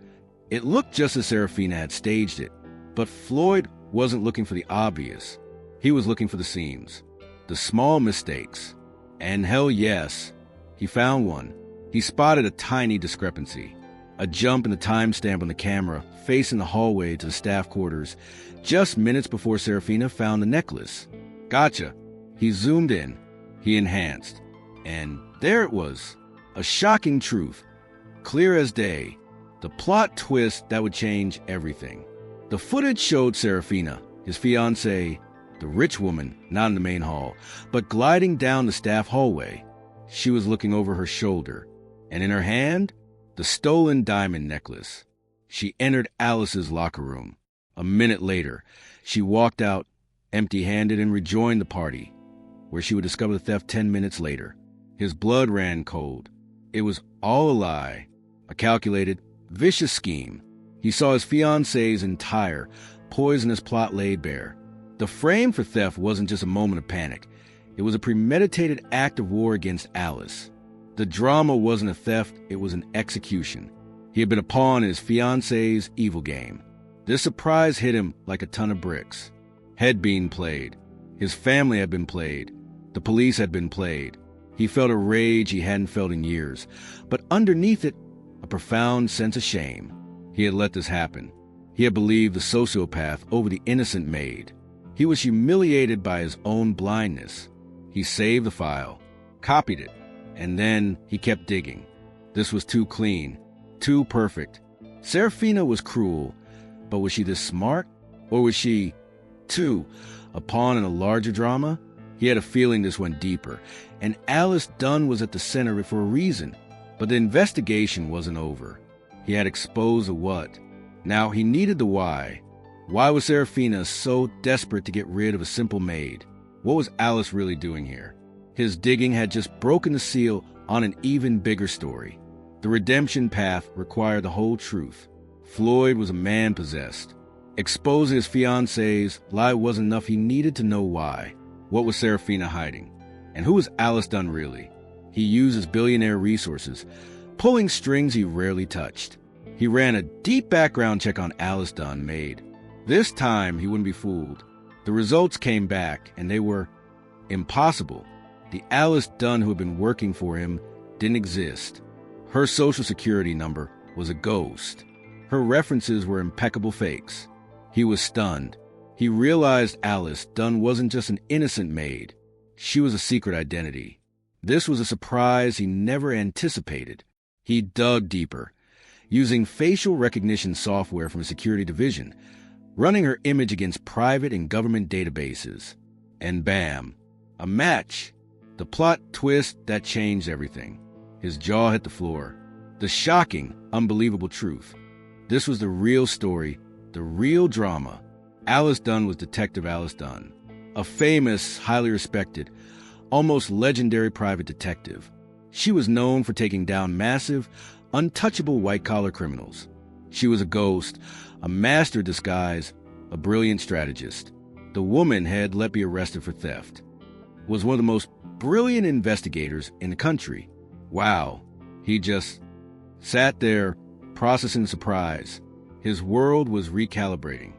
It looked just as Serafina had staged it, but Floyd wasn't looking for the obvious. He was looking for the seams, the small mistakes. And hell yes, he found one. He spotted a tiny discrepancy, a jump in the timestamp on the camera facing the hallway to the staff quarters, just minutes before Serafina found the necklace. Gotcha. He zoomed in, he enhanced, and there it was, a shocking truth, clear as day, the plot twist that would change everything. The footage showed Serafina, his fiancée, the rich woman, not in the main hall, but gliding down the staff hallway. She was looking over her shoulder, and in her hand, the stolen diamond necklace. She entered Alice's locker room. A minute later, she walked out empty-handed and rejoined the party, where she would discover the theft 10 minutes later. His blood ran cold. It was all a lie, a calculated, vicious scheme. He saw his fiancée's entire, poisonous plot laid bare. The frame for theft wasn't just a moment of panic. It was a premeditated act of war against Alice. The drama wasn't a theft, it was an execution. He had been a pawn in his fiancée's evil game. This surprise hit him like a ton of bricks. Had been played. His family had been played. The police had been played. He felt a rage he hadn't felt in years, but underneath it, a profound sense of shame. He had let this happen. He had believed the sociopath over the innocent maid. He was humiliated by his own blindness. He saved the file, copied it, and then he kept digging. This was too clean, too perfect. Serafina was cruel, but was she this smart? Or was she, too, a pawn in a larger drama? He had a feeling this went deeper, and Alice Dunn was at the center of it for a reason. But the investigation wasn't over. He had exposed the what. Now he needed the why. Why was Serafina so desperate to get rid of a simple maid? What was Alice really doing here? His digging had just broken the seal on an even bigger story. The redemption path required the whole truth. Floyd was a man possessed. Exposing his fiancée's lie wasn't enough. He needed to know why. What was Serafina hiding? And who was Alice Dunn really? He used his billionaire resources, pulling strings he rarely touched. He ran a deep background check on Alice Dunn, maid. This time, he wouldn't be fooled. The results came back, and they were impossible. The Alice Dunn who had been working for him didn't exist. Her social security number was a ghost. Her references were impeccable fakes. He was stunned. He realized Alice Dunn wasn't just an innocent maid. She was a secret identity. This was a surprise he never anticipated. He dug deeper, using facial recognition software from a security division, running her image against private and government databases. And bam, a match. The plot twist that changed everything. His jaw hit the floor. The shocking, unbelievable truth. This was the real story, the real drama. Alice Dunn was Detective Alice Dunn, a famous, highly respected, almost legendary private detective. She was known for taking down massive, untouchable white-collar criminals. She was a ghost, a master disguise, a brilliant strategist. The woman had let be arrested for theft. Was one of the most brilliant investigators in the country. Wow. He just sat there, processing surprise. His world was recalibrating.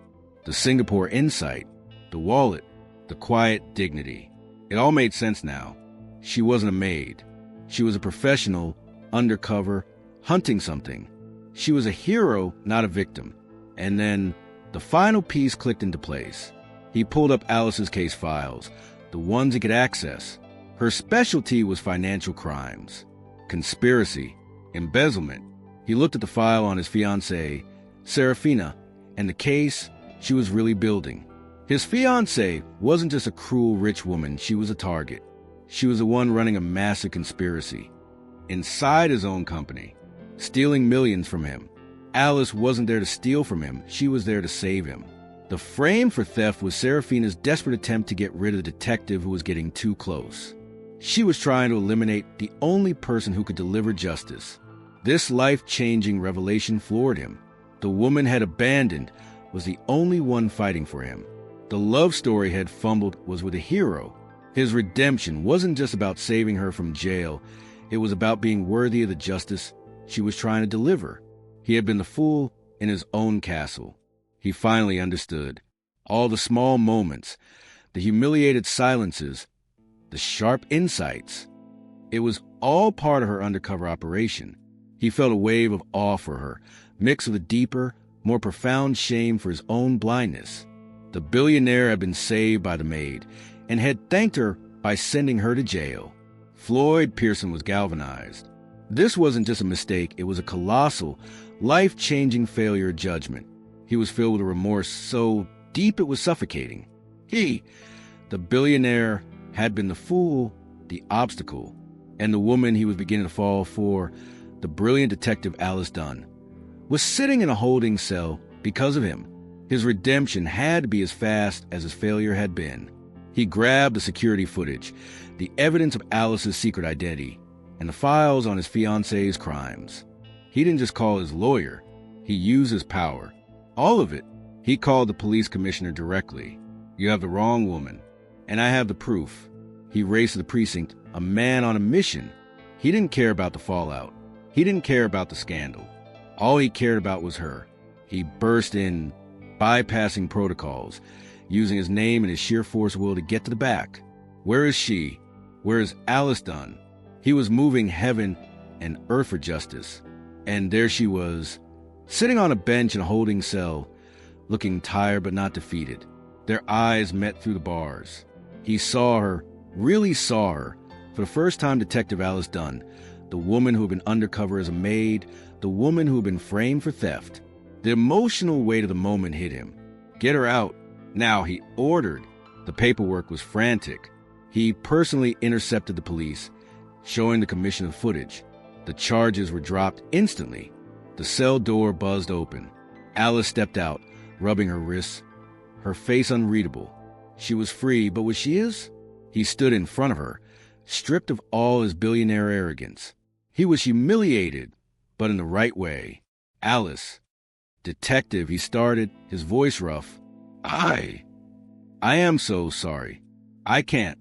The Singapore insight, the wallet, the quiet dignity. It all made sense now. She wasn't a maid. She was a professional, undercover, hunting something. She was a hero, not a victim. And then the final piece clicked into place. He pulled up Alice's case files, the ones he could access. Her specialty was financial crimes, conspiracy, embezzlement. He looked at the file on his fiancée, Serafina, and the case she was really building. His fiancée wasn't just a cruel rich woman, she was a target. She was the one running a massive conspiracy. Inside his own company, stealing millions from him. Alice wasn't there to steal from him, she was there to save him. The frame for theft was Serafina's desperate attempt to get rid of the detective who was getting too close. She was trying to eliminate the only person who could deliver justice. This life-changing revelation floored him. The woman had abandoned was the only one fighting for him. The love story had fumbled was with a hero. His redemption wasn't just about saving her from jail. It was about being worthy of the justice she was trying to deliver. He had been the fool in his own castle. He finally understood. All the small moments, the humiliated silences, the sharp insights. It was all part of her undercover operation. He felt a wave of awe for her, mixed with a deeper, more profound shame for his own blindness. The billionaire had been saved by the maid and had thanked her by sending her to jail. Floyd Pearson was galvanized. This wasn't just a mistake, it was a colossal, life-changing failure of judgment. He was filled with a remorse so deep it was suffocating. He, the billionaire, had been the fool, the obstacle, and the woman he was beginning to fall for, the brilliant detective Alice Dunn, was sitting in a holding cell because of him. His redemption had to be as fast as his failure had been. He grabbed the security footage, the evidence of Alice's secret identity, and the files on his fiancée's crimes. He didn't just call his lawyer. He used his power. All of it. He called the police commissioner directly. "You have the wrong woman, and I have the proof." He raced to the precinct, a man on a mission. He didn't care about the fallout. He didn't care about the scandal. All he cared about was her. He burst in, bypassing protocols, using his name and his sheer force will to get to the back. Where is she? Where is Alice Dunn? He was moving heaven and earth for justice. And there she was, sitting on a bench in a holding cell, looking tired but not defeated. Their eyes met through the bars. He saw her, really saw her. For the first time, Detective Alice Dunn, the woman who had been undercover as a maid, the woman who had been framed for theft. The emotional weight of the moment hit him. Get her out. Now, he ordered. The paperwork was frantic. He personally intercepted the police, showing the commission of footage. The charges were dropped instantly. The cell door buzzed open. Alice stepped out, rubbing her wrists, her face unreadable. She was free, but was she his? He stood in front of her, stripped of all his billionaire arrogance. He was humiliated, but in the right way. "Alice." "Detective," he started, his voice rough. I am so sorry. I can't.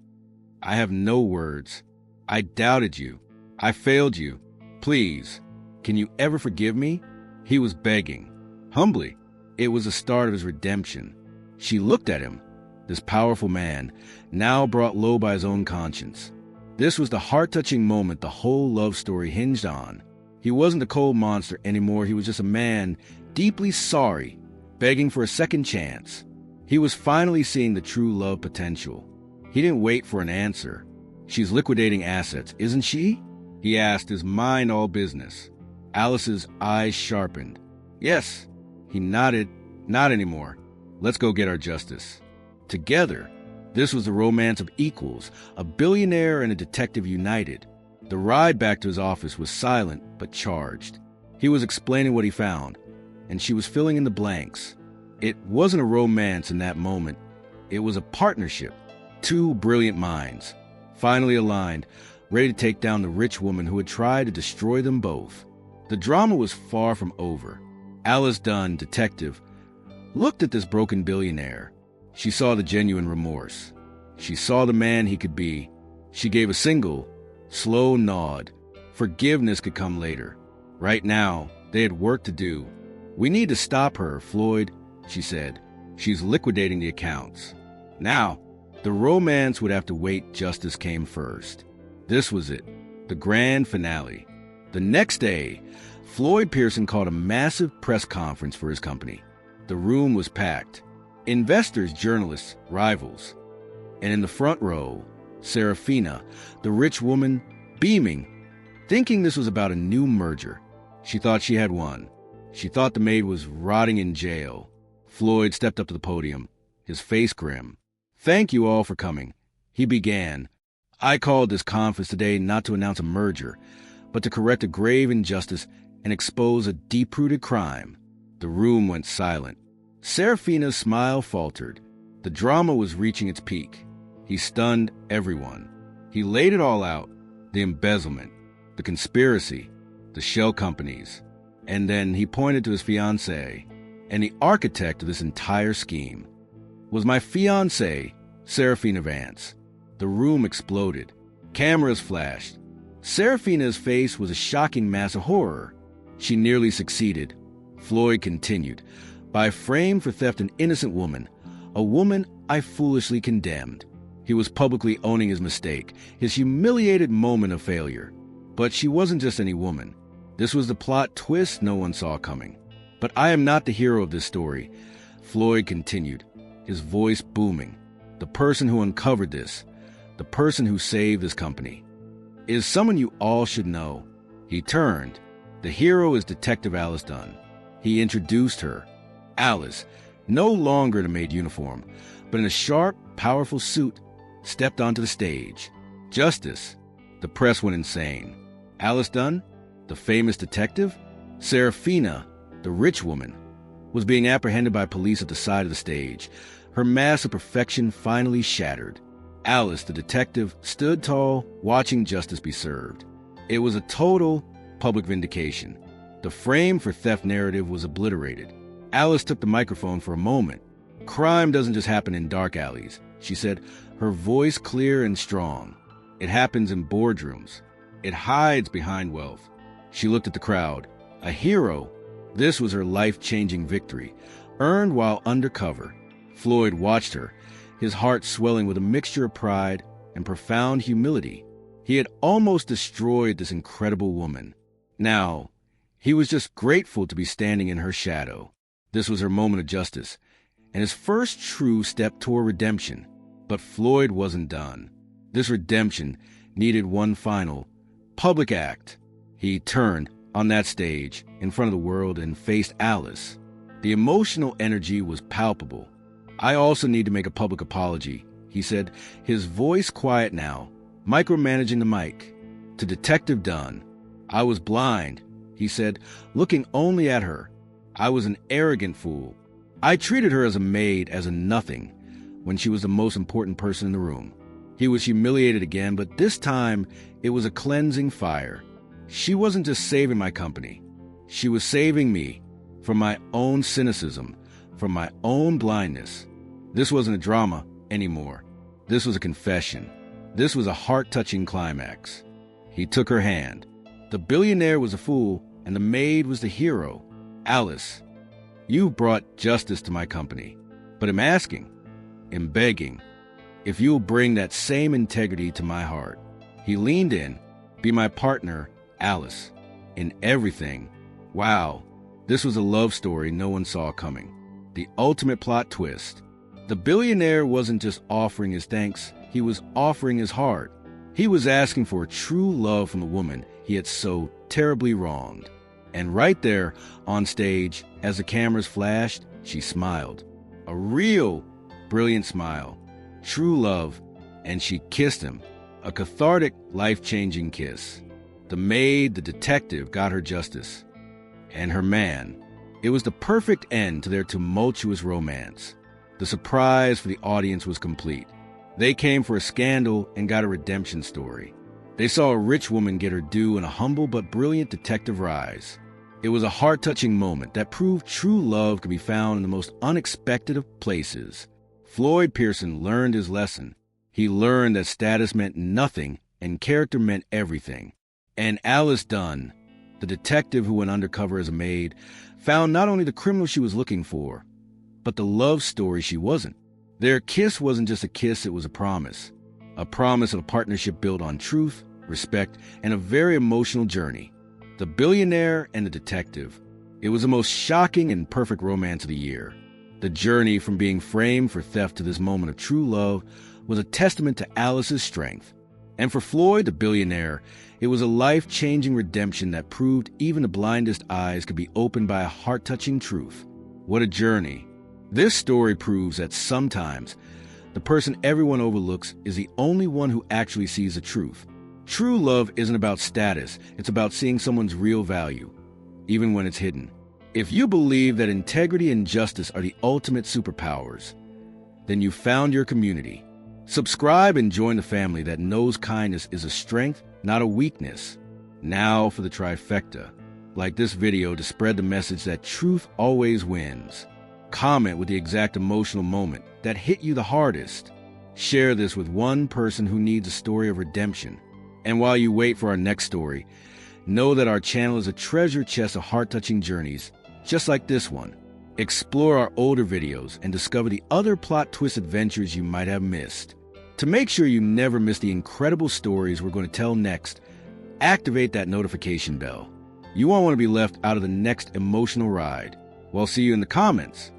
I have no words. I doubted you. I failed you. Please, can you ever forgive me?" He was begging, humbly. It was the start of his redemption. She looked at him, this powerful man, now brought low by his own conscience. This was the heart-touching moment the whole love story hinged on. He wasn't a cold monster anymore. He was just a man, deeply sorry, begging for a second chance. He was finally seeing the true love potential. He didn't wait for an answer. "She's liquidating assets, isn't she?" he asked, his mind all business. Alice's eyes sharpened. "Yes." He nodded. "Not anymore. Let's go get our justice." Together. This was the romance of equals, a billionaire and a detective united. The ride back to his office was silent but charged. He was explaining what he found, and she was filling in the blanks. It wasn't a romance in that moment. It was a partnership. Two brilliant minds, finally aligned, ready to take down the rich woman who had tried to destroy them both. The drama was far from over. Alice Dunn, detective, looked at this broken billionaire. She saw the genuine remorse. She saw the man he could be. She gave a single, slow nod. Forgiveness could come later. Right now, they had work to do. "We need to stop her, Floyd," she said. "She's liquidating the accounts." Now, the romance would have to wait. Justice came first. This was it, the grand finale. The next day, Floyd Pearson called a massive press conference for his company. The room was packed. Investors, journalists, rivals. And in the front row, Serafina, the rich woman, beaming, thinking this was about a new merger. She thought she had won. She thought the maid was rotting in jail. Floyd stepped up to the podium, his face grim. "Thank you all for coming," he began. "I called this conference today not to announce a merger, but to correct a grave injustice and expose a deep-rooted crime." The room went silent. Serafina's smile faltered. The drama was reaching its peak. He stunned everyone. He laid it all out. The embezzlement, the conspiracy, the shell companies. And then he pointed to his fiancée. And the architect of this entire scheme was my fiancée, Serafina Vance. The room exploded. Cameras flashed. Serafina's face was a shocking mass of horror. She nearly succeeded. Floyd continued, by frame for theft an innocent woman, a woman I foolishly condemned. He was publicly owning his mistake, his humiliated moment of failure. But she wasn't just any woman. This was the plot twist no one saw coming. But I am not the hero of this story, Floyd continued, his voice booming. The person who uncovered this, the person who saved this company, is someone you all should know. He turned. The hero is Detective Alice Dunn. He introduced her. Alice, no longer in a maid uniform, but in a sharp, powerful suit, stepped onto the stage. Justice. The press went insane. Alice Dunn, the famous detective, Serafina, the rich woman, was being apprehended by police at the side of the stage. Her mask of perfection finally shattered. Alice, the detective, stood tall, watching justice be served. It was a total public vindication. The frame for theft narrative was obliterated. Alice took the microphone for a moment. Crime doesn't just happen in dark alleys, she said, her voice clear and strong. It happens in boardrooms. It hides behind wealth. She looked at the crowd. A hero. This was her life-changing victory, earned while undercover. Floyd watched her, his heart swelling with a mixture of pride and profound humility. He had almost destroyed this incredible woman. Now, he was just grateful to be standing in her shadow. This was her moment of justice, and his first true step toward redemption. But Floyd wasn't done. This redemption needed one final, public act. He turned on that stage in front of the world and faced Alice. The emotional energy was palpable. I also need to make a public apology, he said, his voice quiet now, micromanaging the mic. To Detective Dunn. I was blind, he said, looking only at her. I was an arrogant fool. I treated her as a maid, as a nothing, when she was the most important person in the room. He was humiliated again, but this time it was a cleansing fire. She wasn't just saving my company. She was saving me from my own cynicism, from my own blindness. This wasn't a drama anymore. This was a confession. This was a heart-touching climax. He took her hand. The billionaire was a fool, and the maid was the hero. Alice, you brought justice to my company, but I'm asking, I'm begging, if you'll bring that same integrity to my heart. He leaned in. Be my partner, Alice, in everything. Wow, this was a love story no one saw coming. The ultimate plot twist. The billionaire wasn't just offering his thanks, he was offering his heart. He was asking for a true love from the woman he had so terribly wronged. And right there, on stage, as the cameras flashed, she smiled. A real, brilliant smile. True love. And she kissed him. A cathartic, life-changing kiss. The maid, the detective, got her justice. And her man. It was the perfect end to their tumultuous romance. The surprise for the audience was complete. They came for a scandal and got a redemption story. They saw a rich woman get her due and a humble but brilliant detective rise. It was a heart-touching moment that proved true love could be found in the most unexpected of places. Floyd Pearson learned his lesson. He learned that status meant nothing and character meant everything. And Alice Dunn, the detective who went undercover as a maid, found not only the criminal she was looking for, but the love story she wasn't. Their kiss wasn't just a kiss, it was a promise of a partnership built on truth, respect, and a very emotional journey. The billionaire and the detective. It was the most shocking and perfect romance of the year. The journey from being framed for theft to this moment of true love was a testament to Alice's strength. And for Floyd, the billionaire, it was a life-changing redemption that proved even the blindest eyes could be opened by a heart-touching truth. What a journey. This story proves that sometimes the person everyone overlooks is the only one who actually sees the truth. True love isn't about status, it's about seeing someone's real value, even when it's hidden. If you believe that integrity and justice are the ultimate superpowers, then you found your community. Subscribe and join the family that knows kindness is a strength, not a weakness. Now for the trifecta. Like this video to spread the message that truth always wins. Comment with the exact emotional moment that hit you the hardest. Share this with one person who needs a story of redemption. And while you wait for our next story, know that our channel is a treasure chest of heart-touching journeys just like this one. Explore our older videos and discover the other plot twist adventures you might have missed. To make sure you never miss the incredible stories we're going to tell next, activate that notification bell. You won't want to be left out of the next emotional ride. Well, see you in the comments.